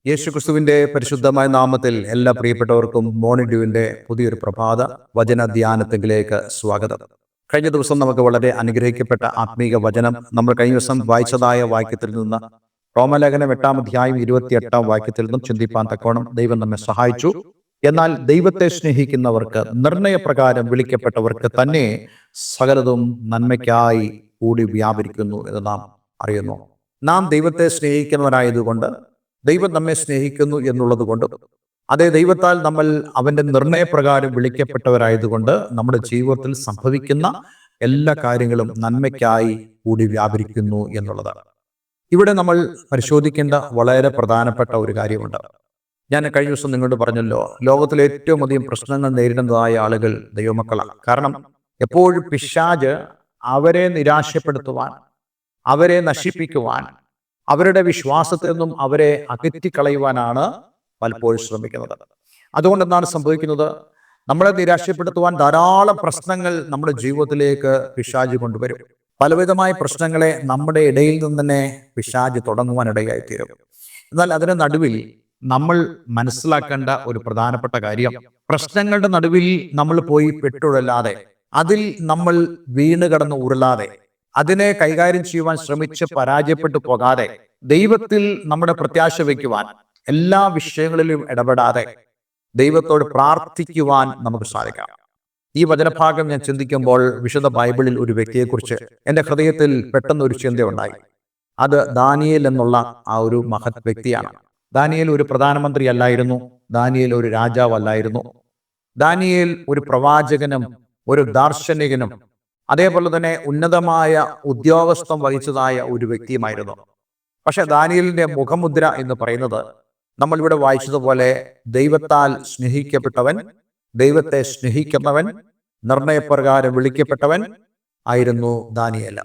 യേശുക്രിസ്തുവിന്റെ പരിശുദ്ധമായ നാമത്തിൽ എല്ലാ പ്രിയപ്പെട്ടവർക്കും മോർണിംഗ് ഡ്യൂവിന്റെ പുതിയൊരു പ്രഭാത വചന ധ്യാനത്തിലേക്ക് സ്വാഗതം. കഴിഞ്ഞ ദിവസം നമുക്ക് വളരെ അനുഗ്രഹിക്കപ്പെട്ട ആത്മീക വചനം നമ്മൾ കഴിഞ്ഞ ദിവസം വായിച്ചതായ വാക്യത്തിൽ നിന്ന് റോമലേഖനം 8-ാം അധ്യായം 28-ാം വാക്യത്തിൽ നിന്നും ചിന്തിപ്പാൻ തക്കോണം ദൈവം നമ്മെ സഹായിച്ചു. എന്നാൽ ദൈവത്തെ സ്നേഹിക്കുന്നവർക്ക്, നിർണയപ്രകാരം വിളിക്കപ്പെട്ടവർക്ക് തന്നെ സകലതും നന്മയ്ക്കായി കൂടി വ്യാപരിക്കുന്നു എന്ന് നാം അറിയുന്നു. നാം ദൈവത്തെ സ്നേഹിക്കുന്നവരായതുകൊണ്ട്, ദൈവം നമ്മെ സ്നേഹിക്കുന്നു എന്നുള്ളത് കൊണ്ട്, അതേ ദൈവത്താൽ നമ്മൾ അവന്റെ നിർണയപ്രകാരം വിളിക്കപ്പെട്ടവരായതുകൊണ്ട് നമ്മുടെ ജീവിതത്തിൽ സംഭവിക്കുന്ന എല്ലാ കാര്യങ്ങളും നന്മയ്ക്കായി കൂടി വ്യാപരിക്കുന്നു എന്നുള്ളതാണ്. ഇവിടെ നമ്മൾ പരിശോധിക്കേണ്ട വളരെ പ്രധാനപ്പെട്ട ഒരു കാര്യമുണ്ട്. ഞാൻ കഴിഞ്ഞ ദിവസം നിങ്ങളോട് പറഞ്ഞല്ലോ, ലോകത്തിലെ ഏറ്റവും അധികം പ്രശ്നങ്ങൾ നേരിടുന്നതായ ആളുകൾ ദൈവമക്കളാണ്. കാരണം എപ്പോഴും പിശാച് അവരെ നിരാശപ്പെടുത്തുവാൻ, അവരെ നശിപ്പിക്കുവാൻ, അവരുടെ വിശ്വാസത്തിൽ നിന്നും അവരെ അകറ്റിക്കളയുവാനാണ് പലപ്പോഴും ശ്രമിക്കുന്നത്. അതുകൊണ്ട് എന്താണ് സംഭവിക്കുന്നത്? നമ്മളെ നിരാശപ്പെടുത്തുവാൻ ധാരാളം പ്രശ്നങ്ങൾ നമ്മുടെ ജീവിതത്തിലേക്ക് പിശാച് കൊണ്ടുവരും. പലവിധമായ പ്രശ്നങ്ങളെ നമ്മുടെ ഇടയിൽ നിന്ന് തന്നെ പിശാച് തുടങ്ങുവാനിടയായി തീരും. എന്നാൽ അതിന് നടുവിൽ നമ്മൾ മനസ്സിലാക്കേണ്ട ഒരു പ്രധാനപ്പെട്ട കാര്യം, പ്രശ്നങ്ങളുടെ നടുവിൽ നമ്മൾ പോയി പെട്ടുഴലാതെ, അതിൽ നമ്മൾ വീണ് കിടന്ന് ഉരുളാതെ, അതിനെ കൈകാര്യം ചെയ്യുവാൻ ശ്രമിച്ച് പരാജയപ്പെട്ടു പോകാതെ, ദൈവത്തിൽ നമ്മുടെ പ്രത്യാശ വയ്ക്കുവാൻ, എല്ലാ വിഷയങ്ങളിലും ഇടപെടാതെ ദൈവത്തോട് പ്രാർത്ഥിക്കുവാൻ നമുക്ക് സാധിക്കാം. ഈ വചനഭാഗം ഞാൻ ചിന്തിക്കുമ്പോൾ വിശുദ്ധ ബൈബിളിൽ ഒരു വ്യക്തിയെക്കുറിച്ച് എൻ്റെ ഹൃദയത്തിൽ പെട്ടെന്ന് ഒരു ചിന്തയുണ്ടായി. അത് ദാനിയേൽ എന്നുള്ള ആ ഒരു മഹത് വ്യക്തിയാണ്. ദാനിയേൽ ഒരു പ്രധാനമന്ത്രി അല്ലായിരുന്നു. ദാനിയേൽ ഒരു രാജാവല്ലായിരുന്നു. ദാനിയേൽ ഒരു പ്രവാചകനും ഒരു ദാർശനികനും അതേപോലെ തന്നെ ഉന്നതമായ ഉദ്യോഗസ്ഥം വഹിച്ചതായ ഒരു വ്യക്തിയുമായിരുന്നു. പക്ഷെ ദാനിയേലിന്റെ മുഖമുദ്ര എന്ന് പറയുന്നത് നമ്മൾ ഇവിടെ വായിച്ചതുപോലെ ദൈവത്താൽ സ്നേഹിക്കപ്പെട്ടവൻ, ദൈവത്തെ സ്നേഹിക്കുന്നവൻ, നിർണയപ്രകാരം വിളിക്കപ്പെട്ടവൻ ആയിരുന്നു ദാനിയേൽ.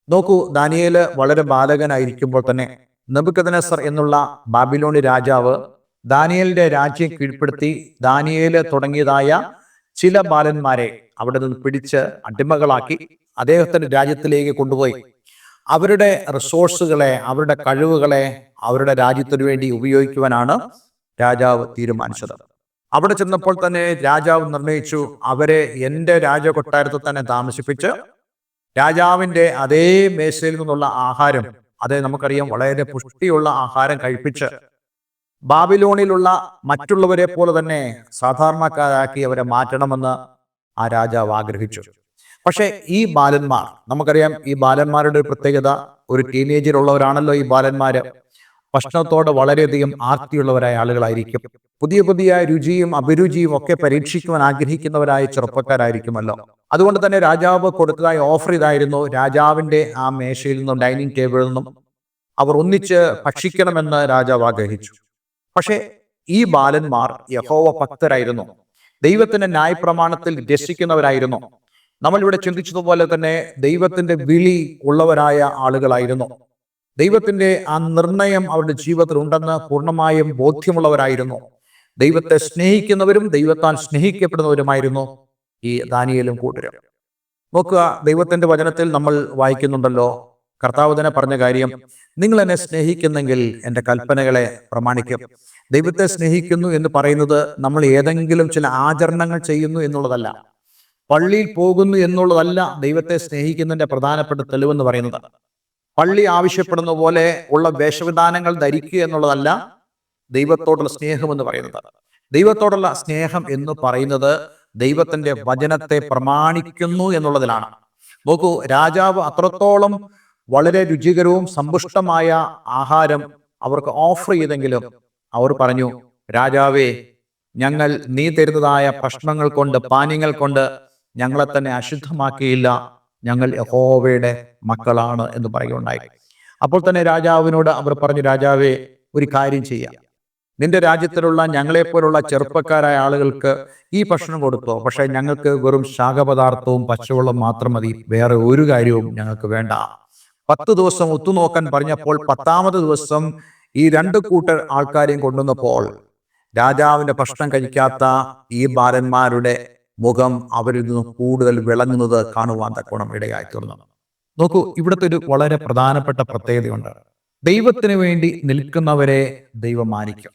നോക്കൂ, ദാനിയേൽ വളരെ ബാലകനായിരിക്കുമ്പോൾ തന്നെ നെബൂഖദ്നേസർ എന്നുള്ള ബാബിലോണി രാജാവ് ദാനിയേലിന്റെ രാജ്യം കീഴ്പ്പെടുത്തി ദാനിയേൽ തുടങ്ങിയതായ ചില ബാലന്മാരെ അവിടെ നിന്ന് പിടിച്ച് അടിമകളാക്കി അദ്ദേഹത്തിന്റെ രാജ്യത്തിലേക്ക് കൊണ്ടുപോയി അവരുടെ റിസോഴ്സുകളെ, അവരുടെ കഴിവുകളെ അവരുടെ രാജ്യത്തിനു വേണ്ടി ഉപയോഗിക്കുവാനാണ് രാജാവ് തീരുമാനിച്ചത്. അവിടെ ചെന്നപ്പോൾ തന്നെ രാജാവ് നിർണയിച്ചു, അവരെ എൻ്റെ രാജകൊട്ടാരത്തിൽ തന്നെ താമസിപ്പിച്ച് രാജാവിൻ്റെ അതേ മേശയിൽ നിന്നുള്ള ആഹാരം, അതേ നമുക്കറിയാം വളരെ പുഷ്ടിയുള്ള ആഹാരം കഴിപ്പിച്ച് ബാബിലോണിലുള്ള മറ്റുള്ളവരെ പോലെ തന്നെ സാധാരണക്കാരാക്കി അവരെ മാറ്റണമെന്ന് ആ രാജാവ് ആഗ്രഹിച്ചു. പക്ഷെ ഈ ബാലന്മാർ, നമുക്കറിയാം ഈ ബാലന്മാരുടെ ഒരു പ്രത്യേകത, ഒരു ടീനേജിലുള്ളവരാണല്ലോ ഈ ബാലന്മാര്. ഭക്ഷണത്തോട് വളരെയധികം ആർത്തിയുള്ളവരായ ആളുകളായിരിക്കും. പുതിയ പുതിയ രുചിയും അഭിരുചിയും ഒക്കെ പരീക്ഷിക്കുവാൻ ആഗ്രഹിക്കുന്നവരായ ചെറുപ്പക്കാരായിരിക്കുമല്ലോ. അതുകൊണ്ട് തന്നെ രാജാവ് കൊടുത്തതായ ഓഫർ ഇതായിരുന്നു, രാജാവിന്റെ ആ മേശയിൽ നിന്നും ഡൈനിങ് ടേബിളിൽ നിന്നും അവർ ഒന്നിച്ച് ഭക്ഷിക്കണമെന്ന് രാജാവ് ആഗ്രഹിച്ചു. പക്ഷെ ഈ ബാലന്മാർ യഹോവ ഭക്തരായിരുന്നു, ദൈവത്തിന്റെ ന്യായപ്രമാണത്തിൽ രസിക്കുന്നവരായിരുന്നു. നമ്മളിവിടെ ചിന്തിച്ചതുപോലെ തന്നെ ദൈവത്തിന്റെ വിളി ഉള്ളവരായ ആളുകളായിരുന്നു. ദൈവത്തിന്റെ ആ നിർണയം അവരുടെ ജീവിതത്തിൽ ഉണ്ടെന്ന് പൂർണ്ണമായും ബോധ്യമുള്ളവരായിരുന്നു. ദൈവത്തെ സ്നേഹിക്കുന്നവരും ദൈവത്താൽ സ്നേഹിക്കപ്പെടുന്നവരുമായിരുന്നു ഈ ദാനിയേലും കൂട്ടരും. നോക്കുക, ദൈവത്തിന്റെ വചനത്തിൽ നമ്മൾ വായിക്കുന്നുണ്ടല്ലോ, കർത്താവ് തന്നെ പറഞ്ഞ കാര്യം, നിങ്ങൾ എന്നെ സ്നേഹിക്കുന്നെങ്കിൽ എൻ്റെ കൽപ്പനകളെ പ്രമാണിക്കും. ദൈവത്തെ സ്നേഹിക്കുന്നു എന്ന് പറയുന്നത് നമ്മൾ ഏതെങ്കിലും ചില ആചരണങ്ങൾ ചെയ്യുന്നു എന്നുള്ളതല്ല, പള്ളിയിൽ പോകുന്നു എന്നുള്ളതല്ല ദൈവത്തെ സ്നേഹിക്കുന്നതിന്റെ പ്രധാനപ്പെട്ട തെളിവെന്ന് പറയുന്നത്. പള്ളി ആവശ്യപ്പെടുന്ന പോലെ ഉള്ള വേഷവിധാനങ്ങൾ ധരിക്കുക എന്നുള്ളതല്ല ദൈവത്തോടുള്ള സ്നേഹം എന്ന് പറയുന്നത്. ദൈവത്തോടുള്ള സ്നേഹം എന്ന് പറയുന്നത് ദൈവത്തിന്റെ വചനത്തെ പ്രമാണിക്കുന്നു എന്നുള്ളതിലാണ്. നോക്കൂ, രാജാവ് അത്രത്തോളം വളരെ രുചികരവും സമ്പുഷ്ടമായ ആഹാരം അവർക്ക് ഓഫർ ചെയ്തെങ്കിലും അവർ പറഞ്ഞു, രാജാവേ, ഞങ്ങൾ നീ തരുന്നതായ ഭക്ഷണങ്ങൾ കൊണ്ട്, പാനീയങ്ങൾ കൊണ്ട് ഞങ്ങളെ തന്നെ അശുദ്ധമാക്കിയില്ല, ഞങ്ങൾ യഹോവയുടെ മക്കളാണ് എന്ന് പറയുകയുണ്ടായി. അപ്പോൾ തന്നെ രാജാവിനോട് അവർ പറഞ്ഞു, രാജാവേ, ഒരു കാര്യം ചെയ്യാം, നിന്റെ രാജ്യത്തിലുള്ള ഞങ്ങളെപ്പോലുള്ള ചെറുപ്പക്കാരായ ആളുകൾക്ക് ഈ ഭക്ഷണം കൊടുത്തോ, പക്ഷെ ഞങ്ങൾക്ക് വെറും ശാഖപദാർത്ഥവും പച്ചവെള്ളം മാത്രം മതി, വേറെ ഒരു കാര്യവും ഞങ്ങൾക്ക് വേണ്ട. 10 ദിവസം ഒത്തുനോക്കാൻ പറഞ്ഞപ്പോൾ 10ാമത് ദിവസം ഈ 2 കൂട്ടർ ആൾക്കാരെയും കൊണ്ടുവന്നപ്പോൾ രാജാവിന്റെ ഭക്ഷണം കഴിക്കാത്ത ഈ ബാലന്മാരുടെ മുഖം അവരിൽ നിന്ന് കൂടുതൽ വിളങ്ങുന്നത് കാണുവാൻ തക്കോണം ഇടയായി തീർന്നു. നോക്കൂ, ഇവിടുത്തെ ഒരു വളരെ പ്രധാനപ്പെട്ട പ്രത്യേകതയുണ്ട്. ദൈവത്തിന് വേണ്ടി നിൽക്കുന്നവരെ ദൈവം മാനിക്കും.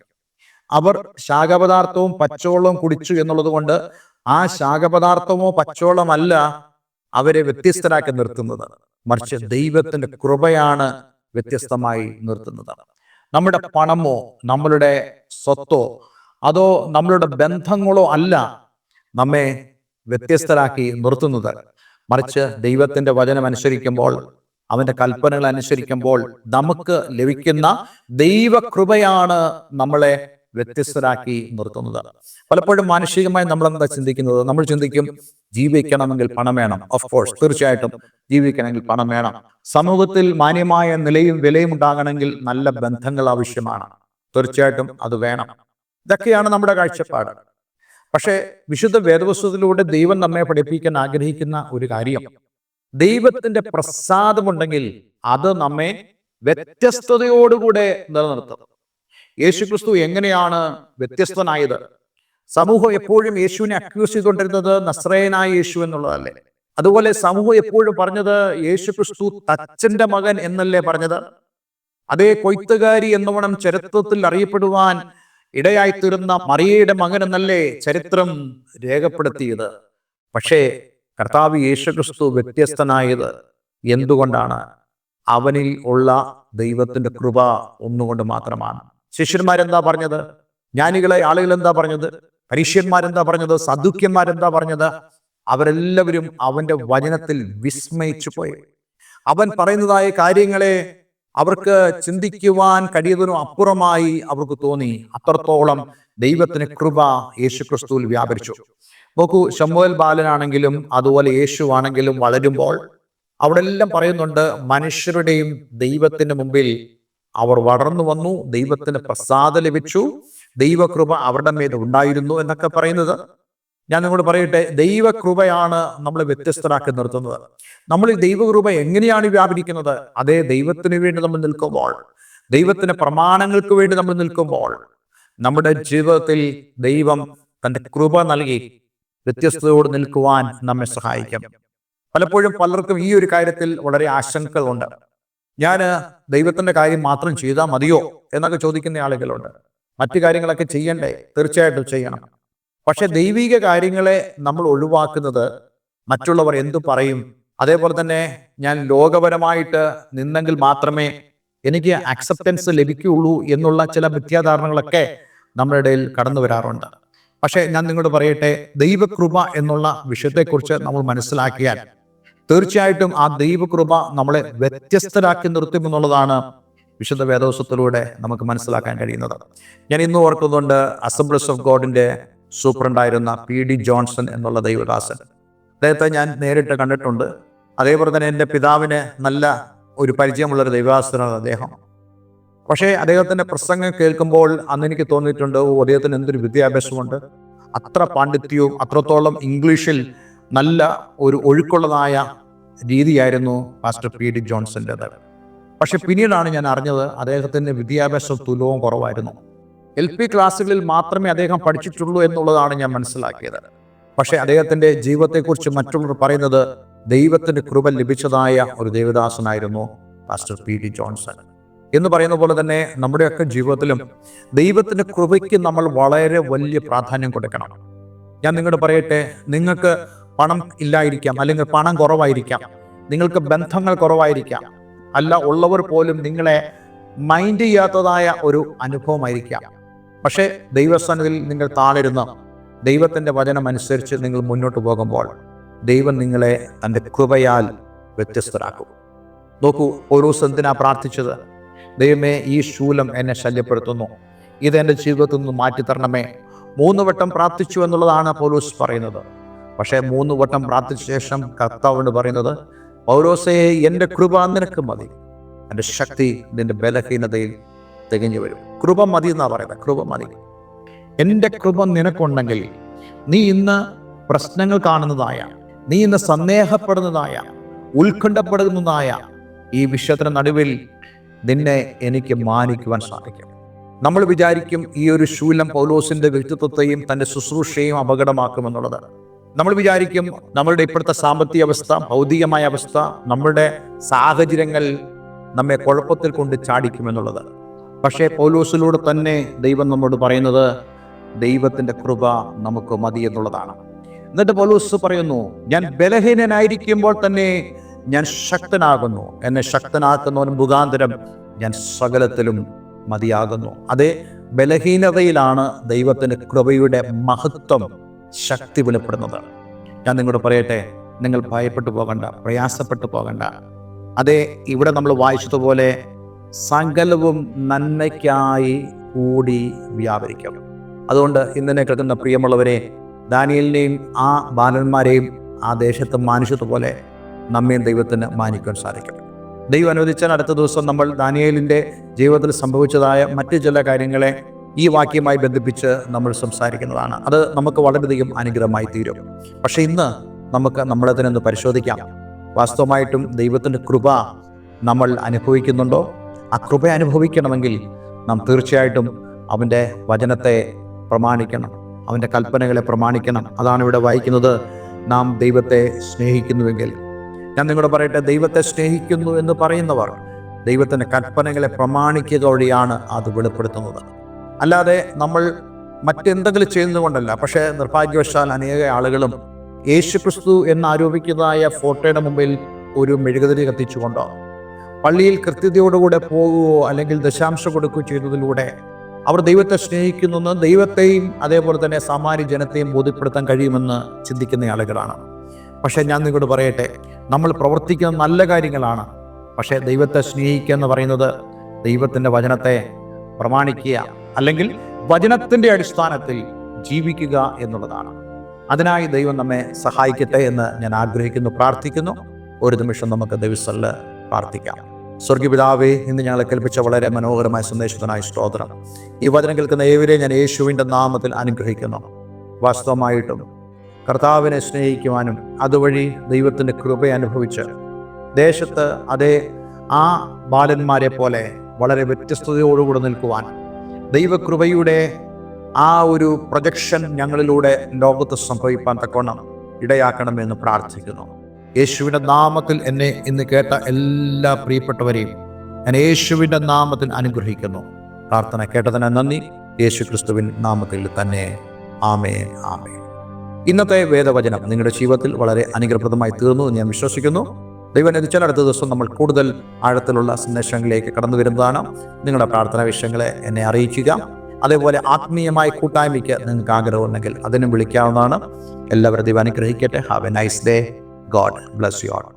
അവർ ശാഖപദാർത്ഥവും പച്ചവെള്ളവും കുടിച്ചു എന്നുള്ളത് കൊണ്ട് ആ ശാഖപദാർത്ഥമോ പച്ചവെള്ളമല്ല അവരെ വ്യത്യസ്തരാക്കി നിർത്തുന്നത്, മറിച്ച് ദൈവത്തിന്റെ കൃപയാണ് വ്യത്യസ്തമായി നിർത്തുന്നത്. നമ്മുടെ പണമോ നമ്മളുടെ സ്വത്തോ അതോ നമ്മളുടെ ബന്ധങ്ങളോ അല്ല നമ്മെ വ്യത്യസ്തരാക്കി നിർത്തുന്നത്, മറിച്ച് ദൈവത്തിന്റെ വചനം അനുസരിക്കുമ്പോൾ, അവന്റെ കൽപ്പനകൾ അനുസരിക്കുമ്പോൾ നമുക്ക് ലഭിക്കുന്ന ദൈവകൃപയാണ് നമ്മളെ വ്യത്യസ്തരാക്കി നിർത്തുന്നത്. പലപ്പോഴും മാനുഷികമായി നമ്മൾ എന്താ ചിന്തിക്കുന്നത്? നമ്മൾ ചിന്തിക്കും, ജീവിക്കണമെങ്കിൽ പണം വേണം. ഓഫ് കോഴ്സ്, തീർച്ചയായിട്ടും ജീവിക്കണമെങ്കിൽ പണം വേണം. സമൂഹത്തിൽ മാന്യമായ നിലയും വിലയും ഉണ്ടാകണമെങ്കിൽ നല്ല ബന്ധങ്ങൾ ആവശ്യമാണ്. തീർച്ചയായിട്ടും അത് വേണം. ഇതൊക്കെയാണ് നമ്മുടെ കാഴ്ചപ്പാട്. പക്ഷേ വിശുദ്ധ വേദപുസ്തകത്തിലൂടെ ദൈവം നമ്മെ പഠിപ്പിക്കാൻ ആഗ്രഹിക്കുന്ന ഒരു കാര്യം, ദൈവത്തിന്റെ പ്രസാദമുണ്ടെങ്കിൽ അത് നമ്മെ വ്യത്യസ്തതയോടുകൂടെ നിലനിർത്തും. യേശുക്രിസ്തു എങ്ങനെയാണ് വ്യത്യസ്തനായത്? സമൂഹം എപ്പോഴും യേശുവിനെ അക്യൂസ് ചെയ്തുകൊണ്ടിരുന്നത് നസ്രയനായ യേശു എന്നുള്ളതല്ലേ? അതുപോലെ സമൂഹം എപ്പോഴും പറഞ്ഞത് യേശുക്രിസ്തു തച്ചന്റെ മകൻ എന്നല്ലേ പറഞ്ഞത്? അതേ കൊയ്ത്തുകാരി എന്നവണ്ണം ചരിത്രത്തിൽ അറിയപ്പെടുവാൻ ഇടയായിത്തീരുന്ന മറിയയുടെ മകൻ എന്നല്ലേ ചരിത്രം രേഖപ്പെടുത്തിയത്? പക്ഷേ കർത്താവ് യേശുക്രിസ്തു വ്യത്യസ്തനായത് എന്തുകൊണ്ടാണ്? അവനിൽ ഉള്ള ദൈവത്തിന്റെ കൃപ ഒന്നുകൊണ്ട് മാത്രമാണ്. ശിഷ്യന്മാരെന്താ പറഞ്ഞത്? ജ്ഞാനികളെ ആളുകൾ എന്താ പറഞ്ഞത്? പരീക്ഷന്മാരെന്താ പറഞ്ഞത്? സദുക്യന്മാരെന്താ പറഞ്ഞത്? അവരെല്ലാവരും അവന്റെ വചനത്തിൽ വിസ്മയിച്ചു പോയി. അവൻ പറയുന്നതായ കാര്യങ്ങളെ അവർക്ക് ചിന്തിക്കുവാൻ കഴിയുന്നതിനും അപ്പുറമായി അവർക്ക് തോന്നി. അത്രത്തോളം ദൈവത്തിന് കൃപ യേശുക്രിസ്തുവിൽ വ്യാപരിച്ചു. നോക്കൂ, ശമൂവേൽ ബാലനാണെങ്കിലും അതുപോലെ യേശു ആണെങ്കിലും വളരുമ്പോൾ അവിടെ എല്ലാം പറയുന്നുണ്ട്, മനുഷ്യരുടെയും ദൈവത്തിന്റെ മുമ്പിൽ അവർ വളർന്നു വന്നു, ദൈവത്തിന് പ്രസാദം ലഭിച്ചു, ദൈവകൃപ അവരുടെ മേൽ ഉണ്ടായിരുന്നു എന്നൊക്കെ പറയുന്നത്. ഞാൻ നിങ്ങളോട് പറയട്ടെ, ദൈവകൃപയാണ് നമ്മളെ വ്യത്യസ്തരാക്കി നിർത്തുന്നത്. നമ്മൾ ഈ ദൈവകൃപ എങ്ങനെയാണ് വ്യാപരിക്കുന്നത്? അതേ ദൈവത്തിന് വേണ്ടി നമ്മൾ നിൽക്കുമ്പോൾ, ദൈവത്തിന്റെ പ്രമാണങ്ങൾക്ക് വേണ്ടി നമ്മൾ നിൽക്കുമ്പോൾ, നമ്മുടെ ജീവിതത്തിൽ ദൈവം തന്റെ കൃപ നൽകി വ്യത്യസ്തതയോട് നിൽക്കുവാൻ നമ്മെ സഹായിക്കും. പലപ്പോഴും പലർക്കും ഈ ഒരു കാര്യത്തിൽ വളരെ ആശങ്കകളുണ്ട്. ഞാൻ ദൈവത്തിന്റെ കാര്യം മാത്രം ചെയ്താൽ മതിയോ എന്നൊക്കെ ചോദിക്കുന്ന ആളുകളുണ്ട്. മറ്റു കാര്യങ്ങളൊക്കെ ചെയ്യണ്ടേ? തീർച്ചയായിട്ടും ചെയ്യണം. പക്ഷെ ദൈവിക കാര്യങ്ങളെ നമ്മൾ ഒഴിവാക്കുന്നത് മറ്റുള്ളവർ എന്തു പറയും, അതേപോലെ തന്നെ ഞാൻ ലോകപരമായിട്ട് നിന്നെങ്കിൽ മാത്രമേ എനിക്ക് അക്സെപ്റ്റൻസ് ലഭിക്കുകയുള്ളൂ എന്നുള്ള ചില മിഥ്യാധാരണകളൊക്കെ നമ്മുടെ ഇടയിൽ കടന്നു വരാറുണ്ട്. പക്ഷെ ഞാൻ നിങ്ങളോട് പറയട്ടെ, ദൈവകൃപ എന്നുള്ള വിഷയത്തെക്കുറിച്ച് നമ്മൾ മനസ്സിലാക്കിയാൽ തീർച്ചയായിട്ടും ആ ദൈവകൃപ നമ്മളെ വ്യത്യസ്തരാക്കി നിർത്തുമെന്നുള്ളതാണ് വിശുദ്ധ വേദപുസ്തകത്തിലൂടെ നമുക്ക് മനസ്സിലാക്കാൻ കഴിയുന്നത്. ഞാൻ ഇന്ന് ഓർക്കുന്നുണ്ട്, അസംബ്ലീസ് ഓഫ് ഗോഡിന്റെ സൂപ്രണ്ടായിരുന്ന P.D. ജോൺസൺ എന്നുള്ള ദൈവദാസൻ. അദ്ദേഹത്തെ ഞാൻ നേരിട്ട് കണ്ടിട്ടുണ്ട്. അതേപോലെ തന്നെ എൻ്റെ പിതാവിന് നല്ല ഒരു പരിചയമുള്ളൊരു ദൈവദാസനാണ് അദ്ദേഹം. പക്ഷേ അദ്ദേഹത്തിൻ്റെ പ്രസംഗം കേൾക്കുമ്പോൾ അന്ന് എനിക്ക് തോന്നിയിട്ടുണ്ട്, അദ്ദേഹത്തിന് എന്തൊരു വിദ്യാഭ്യാസമുണ്ട്, അത്ര പാണ്ഡിത്യവും അത്രത്തോളം ഇംഗ്ലീഷിൽ നല്ല ഒരു ഒഴുക്കുള്ളതായ രീതിയായിരുന്നു പാസ്റ്റർ P.D. ജോൺസൻ്റെത്. പക്ഷെ പിന്നീടാണ് ഞാൻ അറിഞ്ഞത് അദ്ദേഹത്തിൻ്റെ വിദ്യാഭ്യാസം തുലവും കുറവായിരുന്നു. LP ക്ലാസ്സുകളിൽ മാത്രമേ അദ്ദേഹം പഠിച്ചിട്ടുള്ളൂ എന്നുള്ളതാണ് ഞാൻ മനസ്സിലാക്കിയത്. പക്ഷെ അദ്ദേഹത്തിൻ്റെ ജീവിതത്തെക്കുറിച്ച് മറ്റുള്ളവർ പറയുന്നത് ദൈവത്തിൻ്റെ കൃപ ലഭിച്ചതായ ഒരു ദേവദാസനായിരുന്നു പാസ്റ്റർ P.D. ജോൺസൺ. എന്ന് പറയുന്ന പോലെ തന്നെ നമ്മുടെയൊക്കെ ജീവിതത്തിലും ദൈവത്തിൻ്റെ കൃപയ്ക്ക് നമ്മൾ വളരെ വലിയ പ്രാധാന്യം കൊടുക്കണം. ഞാൻ നിങ്ങളോട് പറയട്ടെ, നിങ്ങൾക്ക് പണം ഇല്ലായിരിക്കാം, അല്ലെങ്കിൽ പണം കുറവായിരിക്കാം, നിങ്ങൾക്ക് ബന്ധങ്ങൾ കുറവായിരിക്കാം, അല്ല ഉള്ളവർ പോലും നിങ്ങളെ മൈൻഡ് ചെയ്യാത്തതായ ഒരു അനുഭവമായിരിക്കാം. പക്ഷേ ദൈവസന്നിധിയിൽ നിങ്ങൾ താണിരുന്ന് ദൈവത്തിൻ്റെ വചനം അനുസരിച്ച് നിങ്ങൾ മുന്നോട്ട് പോകുമ്പോൾ ദൈവം നിങ്ങളെ തൻ്റെ കൃപയാൽ വ്യത്യസ്തരാക്കും. നോക്കൂ, പൗലോസ് എന്തിനാ പ്രാർത്ഥിച്ചത്? ദൈവമേ, ഈ ശൂലം എന്നെ ശല്യപ്പെടുത്തുന്നു, ഇതെൻ്റെ ജീവിതത്തിൽ നിന്ന് മാറ്റിത്തരണമേ. 3 വട്ടം പ്രാർത്ഥിച്ചു എന്നുള്ളതാണ് പൗലോസ് പറയുന്നത്. പക്ഷേ 3 വട്ടം പ്രാർത്ഥിച്ച ശേഷം കർത്താവിനോട് പറയുന്നത്, പൗലോസേ, എൻ്റെ കൃപ നിനക്ക് മതി, എൻ്റെ ശക്തി നിന്റെ ബലഹീനതയിൽ തികഞ്ഞു വരും. കൃപ മതി എന്നാ പറയുന്നത്, കൃപ മതി. എൻ്റെ കൃപ നിനക്കുണ്ടെങ്കിൽ നീ ഇന്ന് പ്രശ്നങ്ങൾ കാണുന്നതായ, നീ ഇന്ന് സന്ദേഹപ്പെടുന്നതായ, ഉത്കണ്ഠപ്പെടുന്നതായ ഈ വിഷയത്തിന് നടുവിൽ നിന്നെ എനിക്ക് മാനിക്കുവാൻ സാധിക്കും. നമ്മൾ വിചാരിക്കും ഈ ഒരു ശൂലം പൗലോസിന്റെ വ്യക്തിത്വത്തെയും തൻ്റെ ശുശ്രൂഷയും അപകടമാക്കുമെന്നുള്ളത്. നമ്മൾ വിചാരിക്കും നമ്മളുടെ ഇപ്പോഴത്തെ സാമ്പത്തിക അവസ്ഥ, ഭൗതികമായ അവസ്ഥ, നമ്മുടെ സാഹചര്യങ്ങൾ നമ്മെ കുഴപ്പത്തിൽ കൊണ്ട് ചാടിക്കുമെന്നുള്ളത്. പക്ഷേ പൗലോസിലൂടെ തന്നെ ദൈവം നമ്മോട് പറയുന്നത് ദൈവത്തിൻ്റെ കൃപ നമുക്ക് മതി എന്നുള്ളതാണ്. എന്നിട്ട് പൗലോസ് പറയുന്നു, ഞാൻ ബലഹീനനായിരിക്കുമ്പോൾ തന്നെ ഞാൻ ശക്തനാകുന്നു, എന്നെ ശക്തനാക്കുന്നവൻ മുഖാന്തരം ഞാൻ സകലത്തിലും മതിയാകുന്നു. അതേ ബലഹീനതയിലാണ് ദൈവത്തിൻ്റെ കൃപയുടെ മഹത്വം, ശക്തി വെളിപ്പെടുന്നത്. ഞാൻ നിങ്ങളോട് പറയട്ടെ, നിങ്ങൾ ഭയപ്പെട്ടു പോകണ്ട, പ്രയാസപ്പെട്ടു പോകണ്ട. അതേ ഇവിടെ നമ്മൾ വായിച്ചതുപോലെ സകലവും നന്മയ്ക്കായി കൂടി വ്യാപരിക്കും. അതുകൊണ്ട് ഇന്നെ കേൾക്കുന്ന പ്രിയമുള്ളവരെ, ദാനിയേലിനെയും ആ ബാലന്മാരെയും ആ ദേശത്ത് മാനിച്ചതുപോലെ നമ്മയും ദൈവത്തിന് മാനിക്കാൻ സാധിക്കും. ദൈവം അനുവദിച്ചാൽ അടുത്ത ദിവസം നമ്മൾ ദാനിയേലിൻ്റെ ജീവിതത്തിൽ സംഭവിച്ചതായ മറ്റു ചില കാര്യങ്ങളെ ഈ വാക്യവുമായി ബന്ധിപ്പിച്ച് നമ്മൾ സംസാരിക്കുന്നതാണ്. അത് നമുക്ക് വളരെയധികം അനുഗ്രഹമായി തീരും. പക്ഷേ ഇന്ന് നമുക്ക് നമ്മളതിനൊന്ന് പരിശോധിക്കാം. വാസ്തവമായിട്ടും ദൈവത്തിൻ്റെ കൃപ നമ്മൾ അനുഭവിക്കുന്നുണ്ടോ? ആ കൃപ അനുഭവിക്കണമെങ്കിൽ നാം തീർച്ചയായിട്ടും അവൻ്റെ വചനത്തെ പ്രമാണിക്കണം, അവൻ്റെ കൽപ്പനകളെ പ്രമാണിക്കണം. അതാണ് ഇവിടെ വായിക്കുന്നത്, നാം ദൈവത്തെ സ്നേഹിക്കുന്നുവെങ്കിൽ. ഞാൻ നിങ്ങളോട് പറയട്ടെ, ദൈവത്തെ സ്നേഹിക്കുന്നു എന്ന് പറയുന്നവർ ദൈവത്തിൻ്റെ കൽപ്പനകളെ പ്രമാണിക്കുക വഴിയാണ് അത് വെളിപ്പെടുത്തുന്നത്. അല്ലാതെ നമ്മൾ മറ്റെന്തെങ്കിലും ചെയ്യുന്നതുകൊണ്ടല്ല. പക്ഷേ നിർഭാഗ്യവശാൽ അനേക ആളുകളും യേശുക്രിസ്തു എന്നാരോപിക്കുന്നതായ ഫോട്ടോയുടെ മുമ്പിൽ ഒരു മെഴുകുതിരി കത്തിച്ചുകൊണ്ടോ പള്ളിയിൽ കൃത്യതയോടുകൂടെ പോകുകയോ അല്ലെങ്കിൽ ദശാംശം കൊടുക്കുകയോ ചെയ്യുന്നതിലൂടെ അവർ ദൈവത്തെ സ്നേഹിക്കുന്നെന്ന് ദൈവത്തെയും അതേപോലെ തന്നെ സാമാന്യ ജനത്തെയും ബോധ്യപ്പെടുത്താൻ കഴിയുമെന്ന് ചിന്തിക്കുന്ന ആളുകളാണ്. പക്ഷേ ഞാൻ നിങ്ങളോട് പറയട്ടെ, നമ്മൾ പ്രവർത്തിക്കുന്ന നല്ല കാര്യങ്ങളാണ്. പക്ഷേ ദൈവത്തെ സ്നേഹിക്കുക എന്ന് പറയുന്നത് ദൈവത്തിൻ്റെ വചനത്തെ പ്രമാണിക്കുക, അല്ലെങ്കിൽ വചനത്തിൻ്റെ അടിസ്ഥാനത്തിൽ ജീവിക്കുക എന്നുള്ളതാണ്. അതിനായി ദൈവം നമ്മെ സഹായിക്കട്ടെ എന്ന് ഞാൻ ആഗ്രഹിക്കുന്നു, പ്രാർത്ഥിക്കുന്നു. ഒരു നിമിഷം നമുക്ക് ദൈവസന്നിധിയിൽ പ്രാർത്ഥിക്കാം. സ്വർഗ്ഗപിതാവേ, ഇന്ന് ഞങ്ങളെ കേൾപ്പിച്ച വളരെ മനോഹരമായ സന്ദേശത്തിനായി സ്തോത്രം. ഈ വചനം കേൾക്കുന്ന ഏവരെയും ഞാൻ യേശുവിൻ്റെ നാമത്തിൽ അനുഗ്രഹിക്കുന്നു. വാസ്തവമായിട്ടും കർത്താവിനെ സ്നേഹിക്കുവാനും അതുവഴി ദൈവത്തിൻ്റെ കൃപ അനുഭവിച്ച് ദേശത്ത് അതേ ആ ബാലന്മാരെ പോലെ വളരെ വ്യത്യസ്തതയോടുകൂടെ നിൽക്കുവാൻ ദൈവകൃപയുടെ ആ ഒരു പ്രൊജക്ഷൻ ഞങ്ങളിലൂടെ ലോകത്ത് സംഭവിക്കാൻ തക്കവണ്ണം ഇടയാക്കണമെന്ന് പ്രാർത്ഥിക്കുന്നു. യേശുവിൻ്റെ നാമത്തിൽ എന്നെ ഇന്ന് കേട്ട എല്ലാ പ്രിയപ്പെട്ടവരെയും ഞാൻ യേശുവിൻ്റെ നാമത്തിൽ അനുഗ്രഹിക്കുന്നു. പ്രാർത്ഥന കേട്ടതിന് നന്ദി. യേശു ക്രിസ്തുവിൻ നാമത്തിൽ തന്നെ. ആമേൻ, ആമേൻ. ഇന്നത്തെ വേദവചനം നിങ്ങളുടെ ജീവിതത്തിൽ വളരെ അനുഗ്രഹപ്രദമായി തീർന്നു എന്ന് ഞാൻ വിശ്വസിക്കുന്നു. ദൈവം അനുവദിച്ചാൽ അടുത്ത ദിവസം നമ്മൾ കൂടുതൽ ആഴത്തിലുള്ള സന്ദേശങ്ങളിലേക്ക് കടന്നു വരുന്നതാണ്. നിങ്ങളുടെ പ്രാർത്ഥനാ വിഷയങ്ങളെ എന്നെ അറിയിക്കുക. അതേപോലെ ആത്മീയമായ കൂട്ടായ്മയ്ക്ക് നിങ്ങൾക്ക് ആഗ്രഹമുണ്ടെങ്കിൽ അതിനും വിളിക്കാവുന്നതാണ്. എല്ലാവരും ദൈവം അനുഗ്രഹിക്കട്ടെ. Have A nice day. God bless you all.